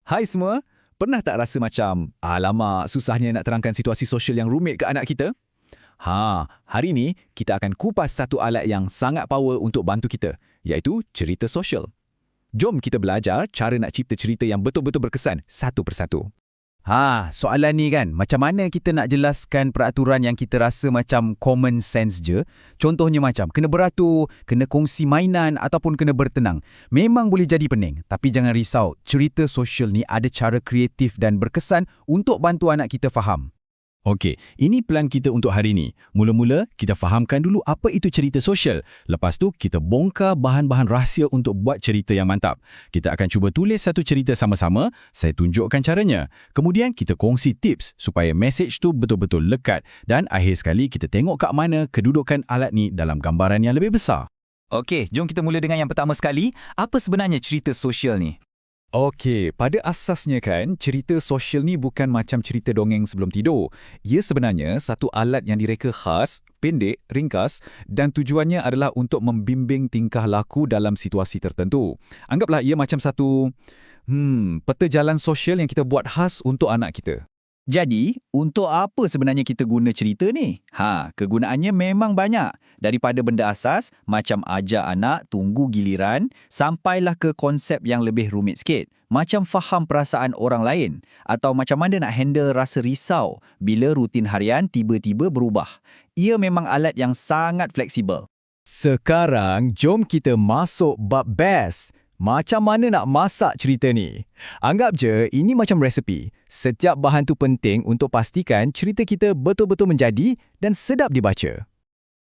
Hai semua, pernah tak rasa macam, alamak, susahnya nak terangkan situasi sosial yang rumit ke anak kita? Hari ini kita akan kupas satu alat yang sangat power untuk bantu kita, iaitu cerita sosial. Jom kita belajar cara nak cipta cerita yang betul-betul berkesan satu persatu. Soalan ni kan, macam mana kita nak jelaskan peraturan yang kita rasa macam common sense je? Contohnya macam, kena beratur, kena kongsi mainan ataupun kena bertenang. Memang boleh jadi pening, tapi jangan risau. Cerita sosial ni ada cara kreatif dan berkesan untuk bantu anak kita faham. Okey, ini plan kita untuk hari ini. Mula-mula, kita fahamkan dulu apa itu cerita sosial. Lepas tu, kita bongkar bahan-bahan rahsia untuk buat cerita yang mantap. Kita akan cuba tulis satu cerita sama-sama, saya tunjukkan caranya. Kemudian, kita kongsi tips supaya mesej tu betul-betul lekat. Dan akhir sekali, kita tengok kat mana kedudukan alat ni dalam gambaran yang lebih besar. Okey, jom kita mula dengan yang pertama sekali. Apa sebenarnya cerita sosial ni? Okey, pada asasnya kan, cerita sosial ni bukan macam cerita dongeng sebelum tidur. Ia sebenarnya satu alat yang direka khas, pendek, ringkas dan tujuannya adalah untuk membimbing tingkah laku dalam situasi tertentu. Anggaplah ia macam satu peta jalan sosial yang kita buat khas untuk anak kita. Jadi, untuk apa sebenarnya kita guna cerita ni? Kegunaannya memang banyak. Daripada benda asas, macam ajak anak tunggu giliran, sampailah ke konsep yang lebih rumit sikit. Macam faham perasaan orang lain. Atau macam mana nak handle rasa risau bila rutin harian tiba-tiba berubah. Ia memang alat yang sangat fleksibel. Sekarang, jom kita masuk bab best. Macam mana nak masak cerita ni? Anggap je ini macam resepi. Setiap bahan tu penting untuk pastikan cerita kita betul-betul menjadi dan sedap dibaca.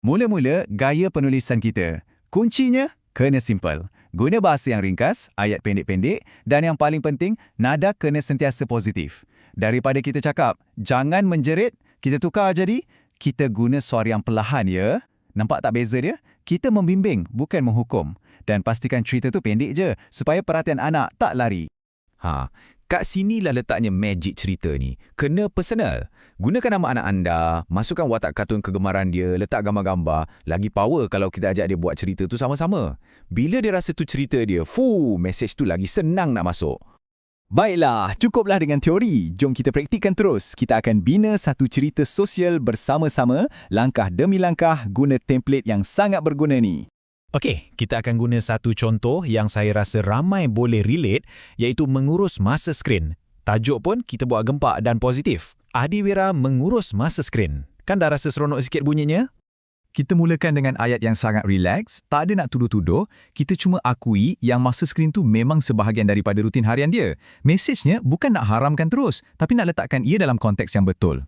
Mula-mula, gaya penulisan kita. Kuncinya, kena simple. Guna bahasa yang ringkas, ayat pendek-pendek dan yang paling penting, nada kena sentiasa positif. Daripada kita cakap, jangan menjerit, kita tukar jadi, kita guna suara yang perlahan ya. Nampak tak beza dia? Kita membimbing, bukan menghukum. Dan pastikan cerita tu pendek je, supaya perhatian anak tak lari. Kat sinilah letaknya magic cerita ni. Kena personal. Gunakan nama anak anda, masukkan watak kartun kegemaran dia, letak gambar-gambar. Lagi power kalau kita ajak dia buat cerita tu sama-sama. Bila dia rasa tu cerita dia, mesej tu lagi senang nak masuk. Baiklah, cukuplah dengan teori. Jom kita praktikkan terus. Kita akan bina satu cerita sosial bersama-sama, langkah demi langkah guna template yang sangat berguna ni. Okey, kita akan guna satu contoh yang saya rasa ramai boleh relate, iaitu mengurus masa skrin. Tajuk pun kita buat gempak dan positif. Adiwira mengurus masa skrin. Kan dah rasa seronok sikit bunyinya? Kita mulakan dengan ayat yang sangat rileks, tak ada nak tuduh-tuduh, kita cuma akui yang masa skrin tu memang sebahagian daripada rutin harian dia. Mesejnya bukan nak haramkan terus, tapi nak letakkan ia dalam konteks yang betul.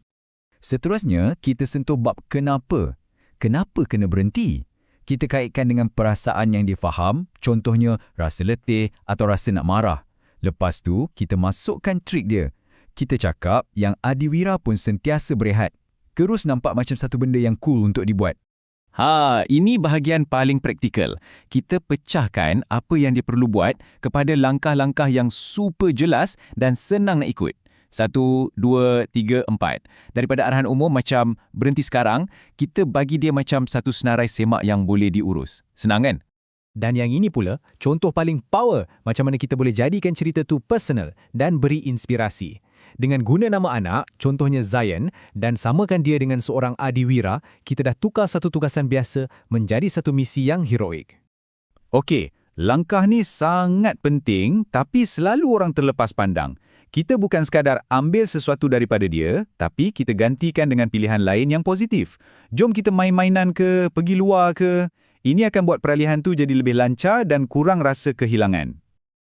Seterusnya, kita sentuh bab kenapa. Kenapa kena berhenti? Kita kaitkan dengan perasaan yang difaham, contohnya rasa letih atau rasa nak marah. Lepas tu, kita masukkan trik dia. Kita cakap yang Adiwira pun sentiasa berehat. Terus nampak macam satu benda yang cool untuk dibuat. Ini bahagian paling praktikal. Kita pecahkan apa yang dia perlu buat kepada langkah-langkah yang super jelas dan senang nak ikut. 1, 2, 3, 4. Daripada arahan umum macam berhenti sekarang, kita bagi dia macam satu senarai semak yang boleh diurus. Senang kan? Dan yang ini pula, contoh paling power macam mana kita boleh jadikan cerita tu personal dan beri inspirasi. Dengan guna nama anak, contohnya Zayan, dan samakan dia dengan seorang Adiwira, kita dah tukar satu tugasan biasa menjadi satu misi yang heroik. Okey, langkah ni sangat penting tapi selalu orang terlepas pandang. Kita bukan sekadar ambil sesuatu daripada dia, tapi kita gantikan dengan pilihan lain yang positif. Jom kita main-mainan ke, pergi luar ke. Ini akan buat peralihan tu jadi lebih lancar dan kurang rasa kehilangan.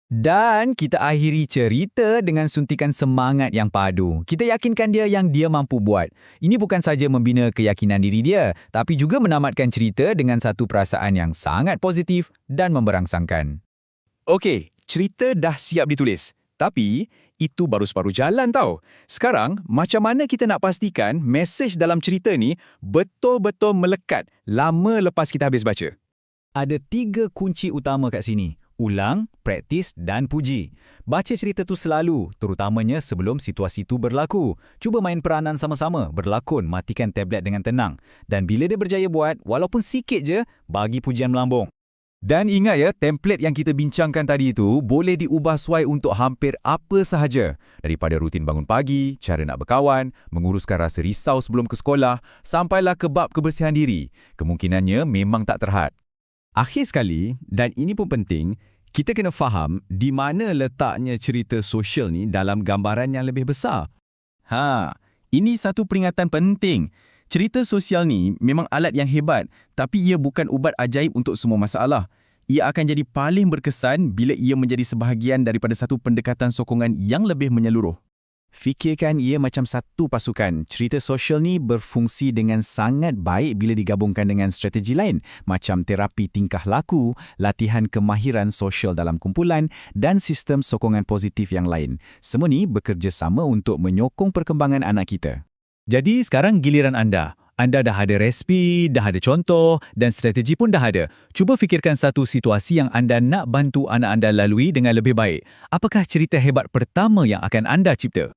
Dan kita akhiri cerita dengan suntikan semangat yang padu. Kita yakinkan dia yang dia mampu buat. Ini bukan saja membina keyakinan diri dia, tapi juga menamatkan cerita dengan satu perasaan yang sangat positif dan memberangsangkan. Okey, cerita dah siap ditulis. Tapi, itu baru separuh jalan tau. Sekarang, macam mana kita nak pastikan mesej dalam cerita ni betul-betul melekat lama lepas kita habis baca? Ada 3 kunci utama kat sini. Ulang, praktis dan puji. Baca cerita tu selalu, terutamanya sebelum situasi tu berlaku. Cuba main peranan sama-sama, berlakon, matikan tablet dengan tenang. Dan bila dia berjaya buat, walaupun sikit je, bagi pujian melambung. Dan ingat ya, template yang kita bincangkan tadi itu boleh diubah sesuai untuk hampir apa sahaja. Daripada rutin bangun pagi, cara nak berkawan, menguruskan rasa risau sebelum ke sekolah, sampailah ke bab kebersihan diri. Kemungkinannya memang tak terhad. Akhir sekali, dan ini pun penting, kita kena faham di mana letaknya cerita sosial ni dalam gambaran yang lebih besar. Ini satu peringatan penting. Cerita sosial ni memang alat yang hebat, tapi ia bukan ubat ajaib untuk semua masalah. Ia akan jadi paling berkesan bila ia menjadi sebahagian daripada satu pendekatan sokongan yang lebih menyeluruh. Fikirkan ia macam satu pasukan. Cerita sosial ni berfungsi dengan sangat baik bila digabungkan dengan strategi lain, macam terapi tingkah laku, latihan kemahiran sosial dalam kumpulan dan sistem sokongan positif yang lain. Semua ni bekerjasama untuk menyokong perkembangan anak kita. Jadi sekarang giliran anda. Anda dah ada resipi, dah ada contoh dan strategi pun dah ada. Cuba fikirkan satu situasi yang anda nak bantu anak anda lalui dengan lebih baik. Apakah cerita hebat pertama yang akan anda cipta?